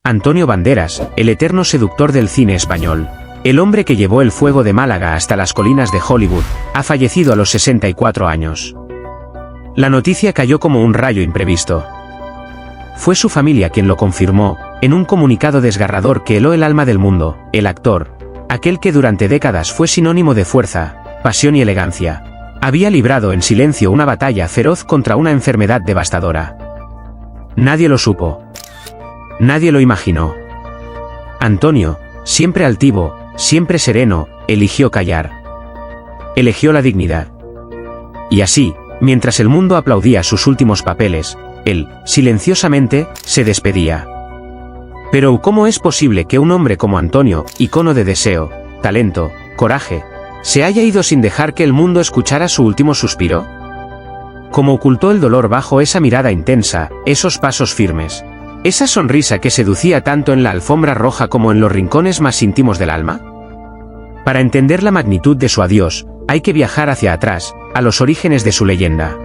Antonio Banderas, el eterno seductor del cine español. El hombre que llevó el fuego de Málaga hasta las colinas de Hollywood, ha fallecido a los 64 años. La noticia cayó como un rayo imprevisto. Fue su familia quien lo confirmó, en un comunicado desgarrador que heló el alma del mundo. El actor, aquel que durante décadas fue sinónimo de fuerza, pasión y elegancia, había librado en silencio una batalla feroz contra una enfermedad devastadora. Nadie lo supo. Nadie lo imaginó. Antonio, siempre altivo, siempre sereno, eligió callar. Eligió la dignidad. Y así, mientras el mundo aplaudía sus últimos papeles, él, silenciosamente, se despedía. Pero ¿cómo es posible que un hombre como Antonio, icono de deseo, talento, coraje, se haya ido sin dejar que el mundo escuchara su último suspiro? ¿Cómo ocultó el dolor bajo esa mirada intensa, esos pasos firmes, esa sonrisa que seducía tanto en la alfombra roja como en los rincones más íntimos del alma? Para entender la magnitud de su adiós, hay que viajar hacia atrás, a los orígenes de su leyenda.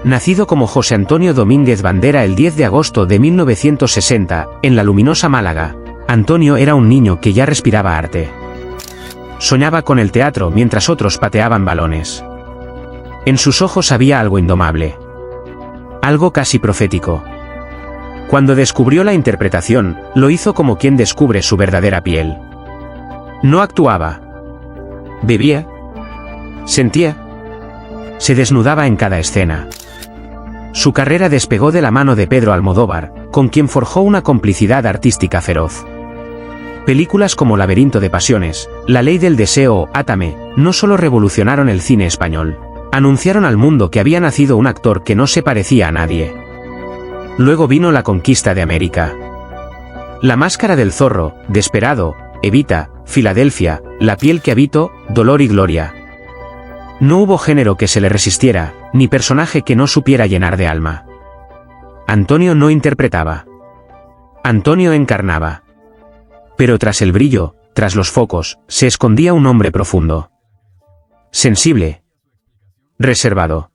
Nacido como José Antonio Domínguez Bandera el 10 de agosto de 1960, en la luminosa Málaga, Antonio era un niño que ya respiraba arte. Soñaba con el teatro mientras otros pateaban balones. En sus ojos había algo indomable. Algo casi profético. Cuando descubrió la interpretación, lo hizo como quien descubre su verdadera piel. No actuaba. Bebía. Sentía. Se desnudaba en cada escena. Su carrera despegó de la mano de Pedro Almodóvar, con quien forjó una complicidad artística feroz. Películas como Laberinto de Pasiones, La Ley del Deseo o Átame, no solo revolucionaron el cine español, anunciaron al mundo que había nacido un actor que no se parecía a nadie. Luego vino La Conquista de América. La Máscara del Zorro, Desperado, Evita, Filadelfia, La piel que habito, Dolor y Gloria. No hubo género que se le resistiera, ni personaje que no supiera llenar de alma. Antonio no interpretaba. Antonio encarnaba. Pero tras el brillo, tras los focos, se escondía un hombre profundo. Sensible. Reservado.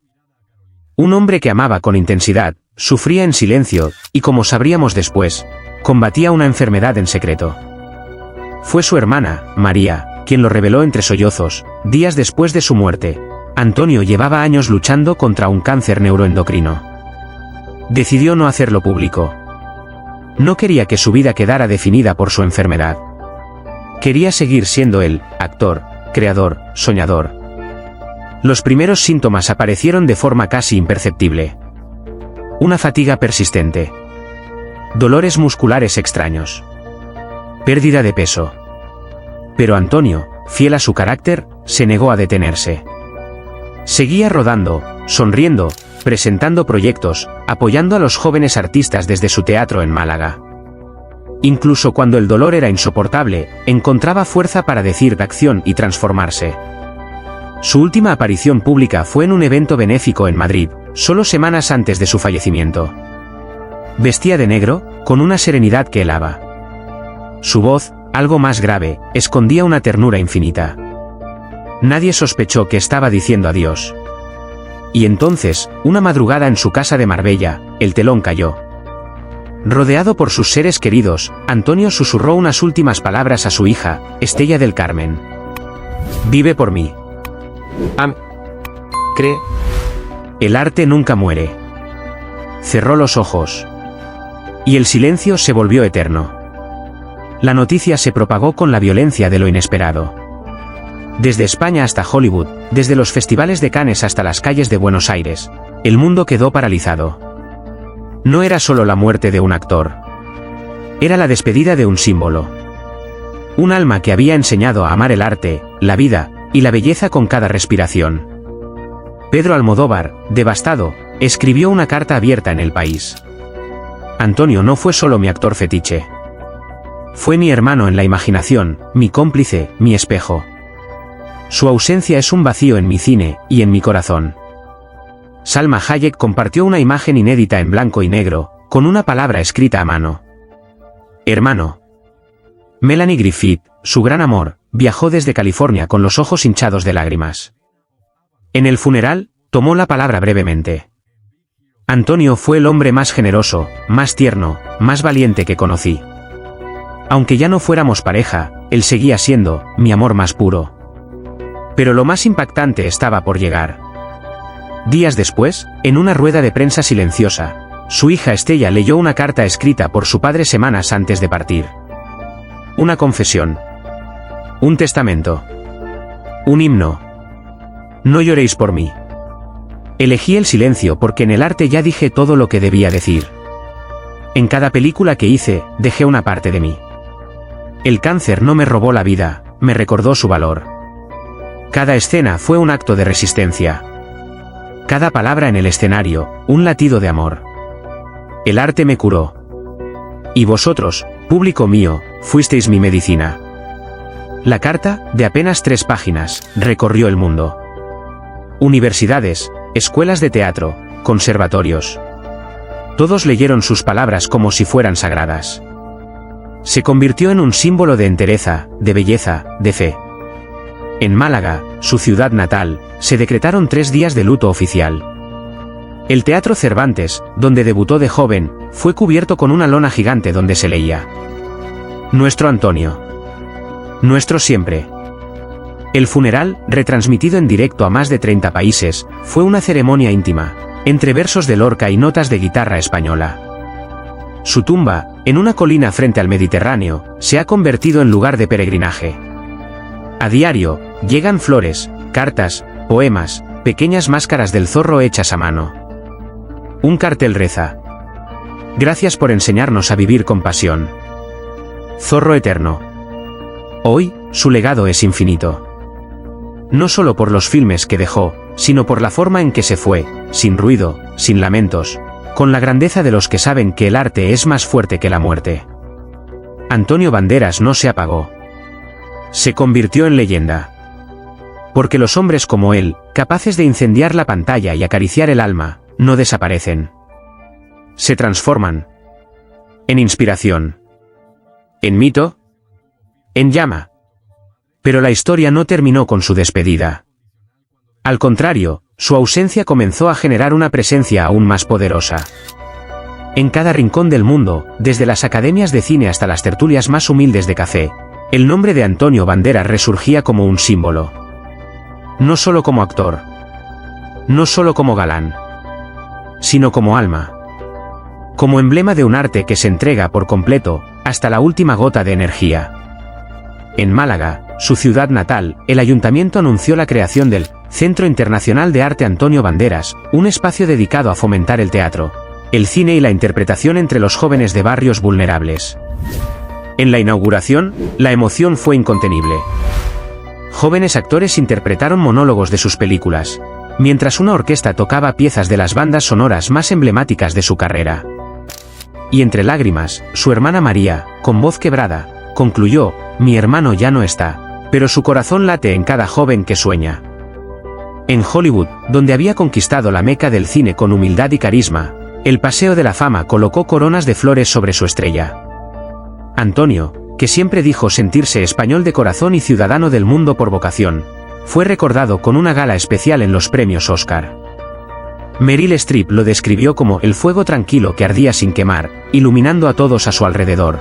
Un hombre que amaba con intensidad, sufría en silencio, y como sabríamos después, combatía una enfermedad en secreto. Fue su hermana, María, quien lo reveló entre sollozos, días después de su muerte. Antonio llevaba años luchando contra un cáncer neuroendocrino. Decidió no hacerlo público. No quería que su vida quedara definida por su enfermedad. Quería seguir siendo él, actor, creador, soñador. Los primeros síntomas aparecieron de forma casi imperceptible. Una fatiga persistente. Dolores musculares extraños. Pérdida de peso. Pero Antonio, fiel a su carácter, se negó a detenerse. Seguía rodando, sonriendo, presentando proyectos, apoyando a los jóvenes artistas desde su teatro en Málaga. Incluso cuando el dolor era insoportable, encontraba fuerza para decir de acción y transformarse. Su última aparición pública fue en un evento benéfico en Madrid, solo semanas antes de su fallecimiento. Vestía de negro, con una serenidad que helaba. Su voz, algo más grave, escondía una ternura infinita. Nadie sospechó que estaba diciendo adiós. Y entonces, una madrugada en su casa de Marbella, el telón cayó. Rodeado por sus seres queridos, Antonio susurró unas últimas palabras a su hija, Estella del Carmen. Vive por mí. Cree. El arte nunca muere. Cerró los ojos. Y el silencio se volvió eterno. La noticia se propagó con la violencia de lo inesperado. Desde España hasta Hollywood, desde los festivales de Cannes hasta las calles de Buenos Aires, el mundo quedó paralizado. No era solo la muerte de un actor. Era la despedida de un símbolo. Un alma que había enseñado a amar el arte, la vida, y la belleza con cada respiración. Pedro Almodóvar, devastado, escribió una carta abierta en El País. Antonio no fue solo mi actor fetiche. Fue mi hermano en la imaginación, mi cómplice, mi espejo. Su ausencia es un vacío en mi cine, y en mi corazón. Salma Hayek compartió una imagen inédita en blanco y negro, con una palabra escrita a mano. Hermano. Melanie Griffith, su gran amor, viajó desde California con los ojos hinchados de lágrimas. En el funeral, tomó la palabra brevemente. Antonio fue el hombre más generoso, más tierno, más valiente que conocí. Aunque ya no fuéramos pareja, él seguía siendo mi amor más puro. Pero lo más impactante estaba por llegar. Días después, en una rueda de prensa silenciosa, su hija Estella leyó una carta escrita por su padre semanas antes de partir. Una confesión. Un testamento. Un himno. No lloréis por mí. Elegí el silencio porque en el arte ya dije todo lo que debía decir. En cada película que hice, dejé una parte de mí. El cáncer no me robó la vida, me recordó su valor. Cada escena fue un acto de resistencia. Cada palabra en el escenario, un latido de amor. El arte me curó. Y vosotros, público mío, fuisteis mi medicina. La carta, de apenas 3 páginas, recorrió el mundo. Universidades, escuelas de teatro, conservatorios. Todos leyeron sus palabras como si fueran sagradas. Se convirtió en un símbolo de entereza, de belleza, de fe. En Málaga, su ciudad natal, se decretaron 3 días de luto oficial. El Teatro Cervantes, donde debutó de joven, fue cubierto con una lona gigante donde se leía: Nuestro Antonio. Nuestro siempre. El funeral, retransmitido en directo a más de 30 países, fue una ceremonia íntima, entre versos de Lorca y notas de guitarra española. Su tumba, en una colina frente al Mediterráneo, se ha convertido en lugar de peregrinaje. A diario, llegan flores, cartas, poemas, pequeñas máscaras del zorro hechas a mano. Un cartel reza: Gracias por enseñarnos a vivir con pasión. Zorro eterno. Hoy, su legado es infinito. No solo por los filmes que dejó, sino por la forma en que se fue, sin ruido, sin lamentos, con la grandeza de los que saben que el arte es más fuerte que la muerte. Antonio Banderas no se apagó. Se convirtió en leyenda. Porque los hombres como él, capaces de incendiar la pantalla y acariciar el alma, no desaparecen. Se transforman. En inspiración. En mito. En llama. Pero la historia no terminó con su despedida. Al contrario, su ausencia comenzó a generar una presencia aún más poderosa. En cada rincón del mundo, desde las academias de cine hasta las tertulias más humildes de café, el nombre de Antonio Banderas resurgía como un símbolo. No solo como actor. No solo como galán. Sino como alma. Como emblema de un arte que se entrega por completo, hasta la última gota de energía. En Málaga, su ciudad natal, el ayuntamiento anunció la creación del Centro Internacional de Arte Antonio Banderas, un espacio dedicado a fomentar el teatro, el cine y la interpretación entre los jóvenes de barrios vulnerables. En la inauguración, la emoción fue incontenible. Jóvenes actores interpretaron monólogos de sus películas, mientras una orquesta tocaba piezas de las bandas sonoras más emblemáticas de su carrera. Y entre lágrimas, su hermana María, con voz quebrada, concluyó: Mi hermano ya no está, pero su corazón late en cada joven que sueña. En Hollywood, donde había conquistado la meca del cine con humildad y carisma, el Paseo de la Fama colocó coronas de flores sobre su estrella. Antonio, que siempre dijo sentirse español de corazón y ciudadano del mundo por vocación, fue recordado con una gala especial en los premios Oscar. Meryl Streep lo describió como el fuego tranquilo que ardía sin quemar, iluminando a todos a su alrededor.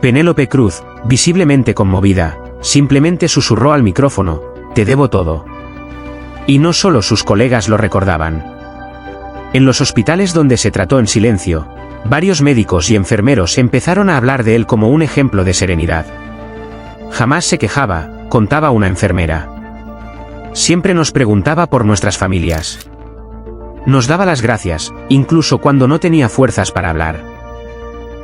Penélope Cruz, visiblemente conmovida, simplemente susurró al micrófono: Te debo todo. Y no solo sus colegas lo recordaban. En los hospitales donde se trató en silencio, varios médicos y enfermeros empezaron a hablar de él como un ejemplo de serenidad. Jamás se quejaba, contaba una enfermera. Siempre nos preguntaba por nuestras familias. Nos daba las gracias, incluso cuando no tenía fuerzas para hablar.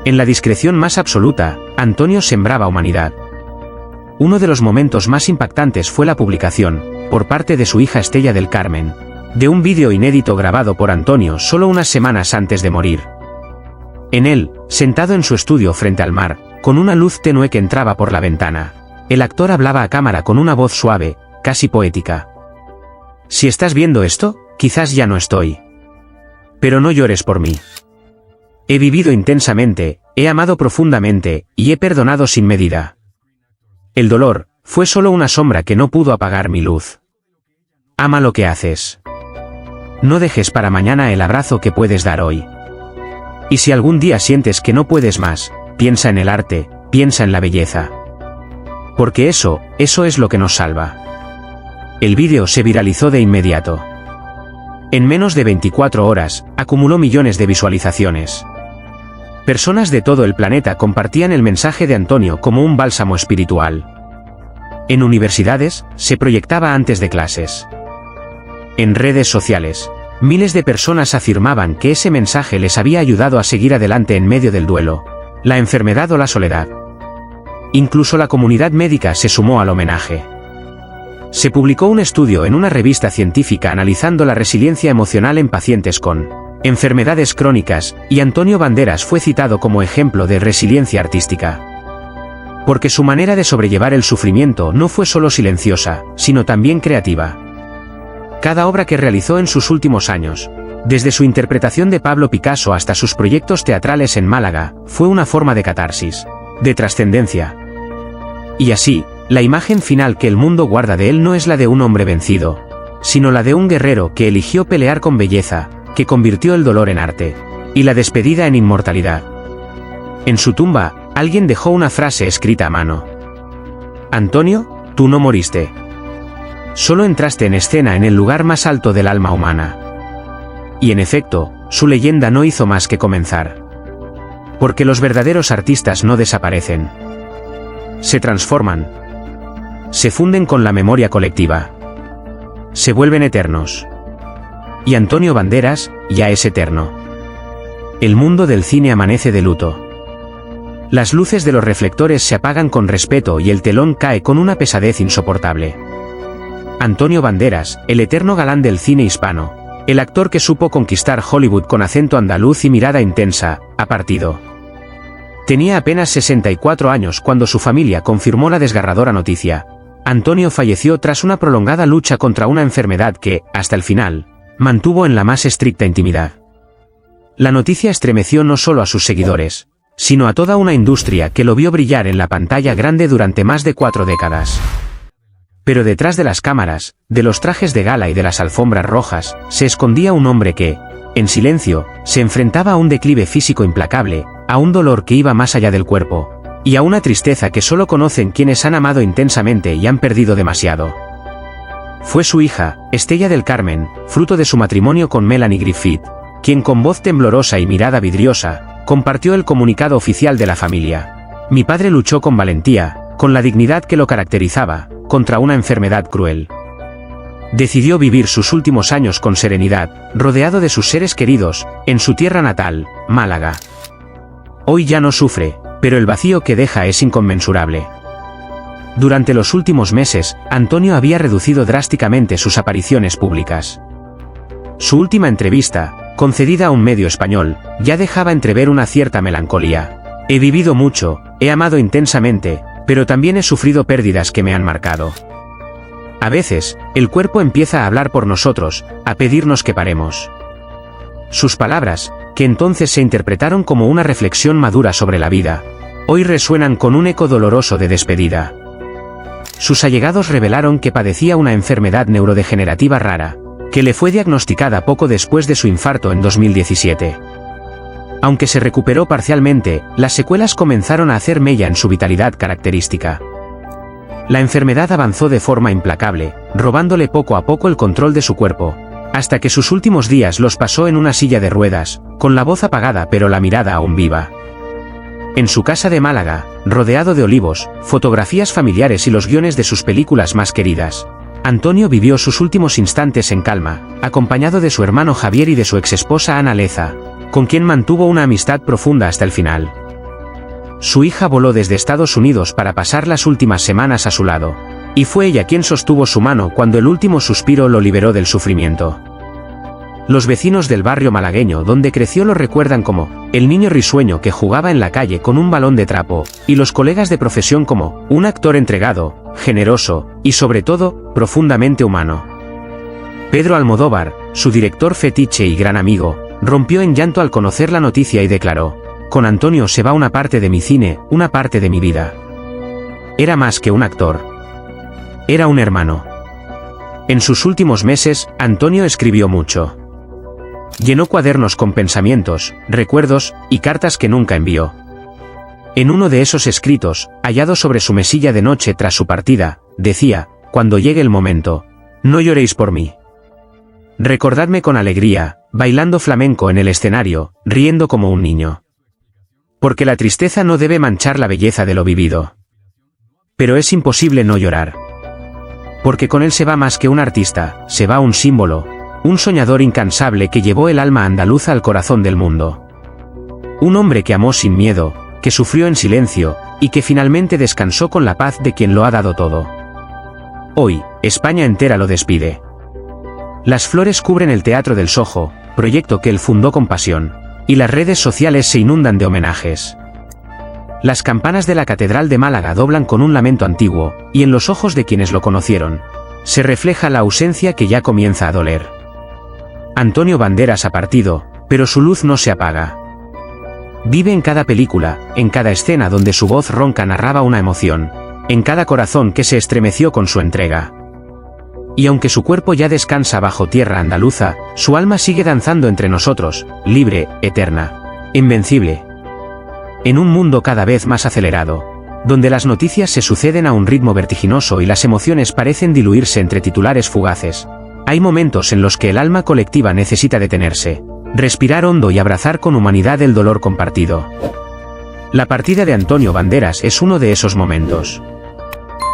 En la discreción más absoluta, Antonio sembraba humanidad. Uno de los momentos más impactantes fue la publicación, por parte de su hija Estella del Carmen, de un vídeo inédito grabado por Antonio solo unas semanas antes de morir. En él, sentado en su estudio frente al mar, con una luz tenue que entraba por la ventana, el actor hablaba a cámara con una voz suave, casi poética. Si estás viendo esto, quizás ya no estoy. Pero no llores por mí. He vivido intensamente, he amado profundamente, y he perdonado sin medida. El dolor fue solo una sombra que no pudo apagar mi luz. Ama lo que haces. no dejes para mañana el abrazo que puedes dar hoy. Y si algún día sientes que no puedes más, piensa en el arte, piensa en la belleza. Porque eso es lo que nos salva. El vídeo se viralizó de inmediato. En menos de 24 horas, acumuló millones de visualizaciones. Personas de todo el planeta compartían el mensaje de Antonio como un bálsamo espiritual. En universidades, se proyectaba antes de clases. En redes sociales, miles de personas afirmaban que ese mensaje les había ayudado a seguir adelante en medio del duelo, la enfermedad o la soledad. Incluso la comunidad médica se sumó al homenaje. Se publicó un estudio en una revista científica analizando la resiliencia emocional en pacientes con enfermedades crónicas, y Antonio Banderas fue citado como ejemplo de resiliencia artística. Porque su manera de sobrellevar el sufrimiento no fue solo silenciosa, sino también creativa. Cada obra que realizó en sus últimos años, desde su interpretación de Pablo Picasso hasta sus proyectos teatrales en Málaga, fue una forma de catarsis, de trascendencia. Y así, la imagen final que el mundo guarda de él no es la de un hombre vencido, sino la de un guerrero que eligió pelear con belleza, que convirtió el dolor en arte, y la despedida en inmortalidad. En su tumba, alguien dejó una frase escrita a mano. Antonio, tú no moriste. Solo entraste en escena en el lugar más alto del alma humana. Y en efecto, su leyenda no hizo más que comenzar. Porque los verdaderos artistas no desaparecen. Se transforman. Se funden con la memoria colectiva. Se vuelven eternos. Y Antonio Banderas, ya es eterno. El mundo del cine amanece de luto. Las luces de los reflectores se apagan con respeto y el telón cae con una pesadez insoportable. Antonio Banderas, el eterno galán del cine hispano, el actor que supo conquistar Hollywood con acento andaluz y mirada intensa, ha partido. Tenía apenas 64 años cuando su familia confirmó la desgarradora noticia. Antonio falleció tras una prolongada lucha contra una enfermedad que, hasta el final, mantuvo en la más estricta intimidad. La noticia estremeció no solo a sus seguidores, sino a toda una industria que lo vio brillar en la pantalla grande durante más de 4 décadas. Pero detrás de las cámaras, de los trajes de gala y de las alfombras rojas, se escondía un hombre que, en silencio, se enfrentaba a un declive físico implacable, a un dolor que iba más allá del cuerpo, y a una tristeza que solo conocen quienes han amado intensamente y han perdido demasiado. Fue su hija, Estella del Carmen, fruto de su matrimonio con Melanie Griffith, quien con voz temblorosa y mirada vidriosa, compartió el comunicado oficial de la familia. Mi padre luchó con valentía, con la dignidad que lo caracterizaba, contra una enfermedad cruel. Decidió vivir sus últimos años con serenidad, rodeado de sus seres queridos, en su tierra natal, Málaga. Hoy ya no sufre, pero el vacío que deja es inconmensurable. Durante los últimos meses, Antonio había reducido drásticamente sus apariciones públicas. Su última entrevista, concedida a un medio español, ya dejaba entrever una cierta melancolía. He vivido mucho, he amado intensamente, pero también he sufrido pérdidas que me han marcado. A veces, el cuerpo empieza a hablar por nosotros, a pedirnos que paremos. Sus palabras, que entonces se interpretaron como una reflexión madura sobre la vida, hoy resuenan con un eco doloroso de despedida. Sus allegados revelaron que padecía una enfermedad neurodegenerativa rara, que le fue diagnosticada poco después de su infarto en 2017. Aunque se recuperó parcialmente, las secuelas comenzaron a hacer mella en su vitalidad característica. La enfermedad avanzó de forma implacable, robándole poco a poco el control de su cuerpo, hasta que sus últimos días los pasó en una silla de ruedas, con la voz apagada pero la mirada aún viva. En su casa de Málaga, rodeado de olivos, fotografías familiares y los guiones de sus películas más queridas, Antonio vivió sus últimos instantes en calma, acompañado de su hermano Javier y de su exesposa Ana Leza, con quien mantuvo una amistad profunda hasta el final. Su hija voló desde Estados Unidos para pasar las últimas semanas a su lado, y fue ella quien sostuvo su mano cuando el último suspiro lo liberó del sufrimiento. Los vecinos del barrio malagueño donde creció lo recuerdan como el niño risueño que jugaba en la calle con un balón de trapo, y los colegas de profesión como un actor entregado, generoso, y sobre todo, profundamente humano. Pedro Almodóvar, su director fetiche y gran amigo, rompió en llanto al conocer la noticia y declaró: con Antonio se va una parte de mi cine, una parte de mi vida. Era más que un actor. Era un hermano. En sus últimos meses, Antonio escribió mucho. Llenó cuadernos con pensamientos, recuerdos y cartas que nunca envió. En uno de esos escritos, hallado sobre su mesilla de noche tras su partida, decía: «Cuando llegue el momento, no lloréis por mí. Recordadme con alegría, bailando flamenco en el escenario, riendo como un niño. Porque la tristeza no debe manchar la belleza de lo vivido. Pero es imposible no llorar. Porque con él se va más que un artista, se va un símbolo, un soñador incansable que llevó el alma andaluza al corazón del mundo. Un hombre que amó sin miedo, que sufrió en silencio, y que finalmente descansó con la paz de quien lo ha dado todo. Hoy, España entera lo despide. Las flores cubren el Teatro del Sojo, proyecto que él fundó con pasión, y las redes sociales se inundan de homenajes. Las campanas de la Catedral de Málaga doblan con un lamento antiguo, y en los ojos de quienes lo conocieron, se refleja la ausencia que ya comienza a doler. Antonio Banderas ha partido, pero su luz no se apaga. Vive en cada película, en cada escena donde su voz ronca narraba una emoción, en cada corazón que se estremeció con su entrega. Y aunque su cuerpo ya descansa bajo tierra andaluza, su alma sigue danzando entre nosotros, libre, eterna, invencible. En un mundo cada vez más acelerado, donde las noticias se suceden a un ritmo vertiginoso y las emociones parecen diluirse entre titulares fugaces, hay momentos en los que el alma colectiva necesita detenerse, respirar hondo y abrazar con humanidad el dolor compartido. La partida de Antonio Banderas es uno de esos momentos.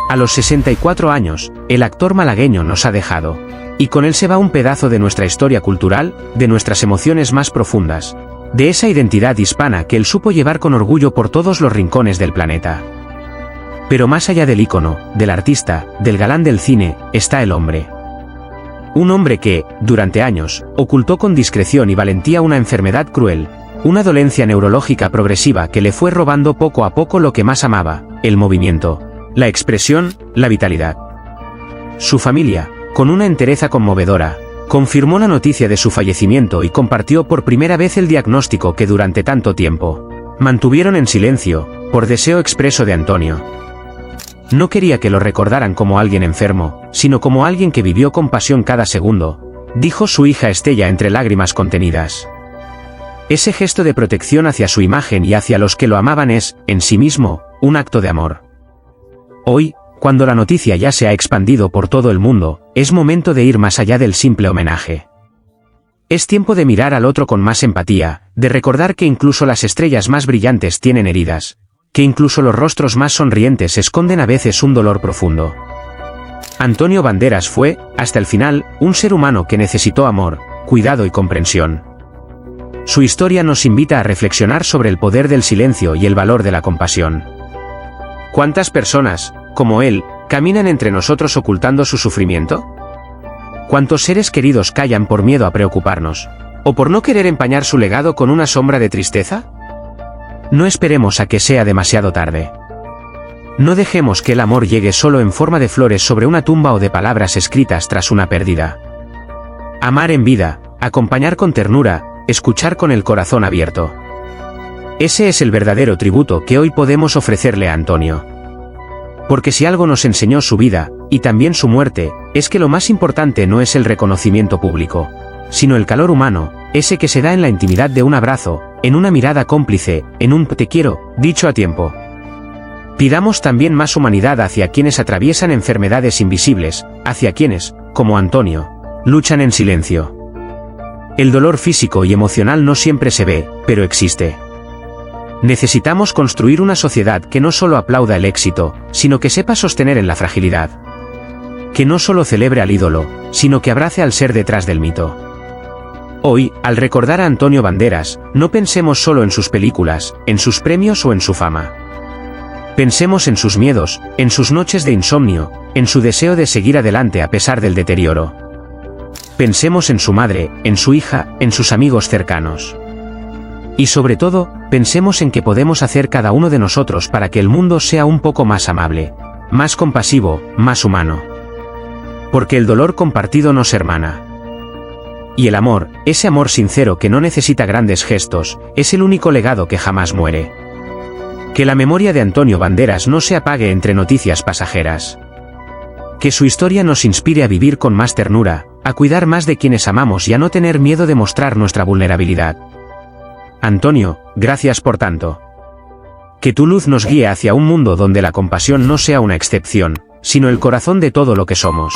A los 64 años, el actor malagueño nos ha dejado, y con él se va un pedazo de nuestra historia cultural, de nuestras emociones más profundas, de esa identidad hispana que él supo llevar con orgullo por todos los rincones del planeta. Pero más allá del ícono, del artista, del galán del cine, está el hombre. Un hombre que, durante años, ocultó con discreción y valentía una enfermedad cruel, una dolencia neurológica progresiva que le fue robando poco a poco lo que más amaba, el movimiento, la expresión, la vitalidad. Su familia, con una entereza conmovedora, confirmó la noticia de su fallecimiento y compartió por primera vez el diagnóstico que durante tanto tiempo mantuvieron en silencio, por deseo expreso de Antonio. No quería que lo recordaran como alguien enfermo, sino como alguien que vivió con pasión cada segundo, dijo su hija Estella entre lágrimas contenidas. Ese gesto de protección hacia su imagen y hacia los que lo amaban es, en sí mismo, un acto de amor. Hoy, cuando la noticia ya se ha expandido por todo el mundo, es momento de ir más allá del simple homenaje. Es tiempo de mirar al otro con más empatía, de recordar que incluso las estrellas más brillantes tienen heridas, que incluso los rostros más sonrientes esconden a veces un dolor profundo. Antonio Banderas fue, hasta el final, un ser humano que necesitó amor, cuidado y comprensión. Su historia nos invita a reflexionar sobre el poder del silencio y el valor de la compasión. ¿Cuántas personas, como él, caminan entre nosotros ocultando su sufrimiento? ¿Cuántos seres queridos callan por miedo a preocuparnos, o por no querer empañar su legado con una sombra de tristeza? No esperemos a que sea demasiado tarde. No dejemos que el amor llegue solo en forma de flores sobre una tumba o de palabras escritas tras una pérdida. Amar en vida, acompañar con ternura, escuchar con el corazón abierto. Ese es el verdadero tributo que hoy podemos ofrecerle a Antonio. Porque si algo nos enseñó su vida, y también su muerte, es que lo más importante no es el reconocimiento público, sino el calor humano, ese que se da en la intimidad de un abrazo, en una mirada cómplice, en un te quiero, dicho a tiempo. Pidamos también más humanidad hacia quienes atraviesan enfermedades invisibles, hacia quienes, como Antonio, luchan en silencio. El dolor físico y emocional no siempre se ve, pero existe. Necesitamos construir una sociedad que no solo aplauda el éxito, sino que sepa sostener en la fragilidad. Que no solo celebre al ídolo, sino que abrace al ser detrás del mito. Hoy, al recordar a Antonio Banderas, no pensemos solo en sus películas, en sus premios o en su fama. Pensemos en sus miedos, en sus noches de insomnio, en su deseo de seguir adelante a pesar del deterioro. Pensemos en su madre, en su hija, en sus amigos cercanos. Y sobre todo, pensemos en qué podemos hacer cada uno de nosotros para que el mundo sea un poco más amable, más compasivo, más humano. Porque el dolor compartido nos hermana. Y el amor, ese amor sincero que no necesita grandes gestos, es el único legado que jamás muere. Que la memoria de Antonio Banderas no se apague entre noticias pasajeras. Que su historia nos inspire a vivir con más ternura, a cuidar más de quienes amamos y a no tener miedo de mostrar nuestra vulnerabilidad. Antonio, gracias por tanto. Que tu luz nos guíe hacia un mundo donde la compasión no sea una excepción, sino el corazón de todo lo que somos.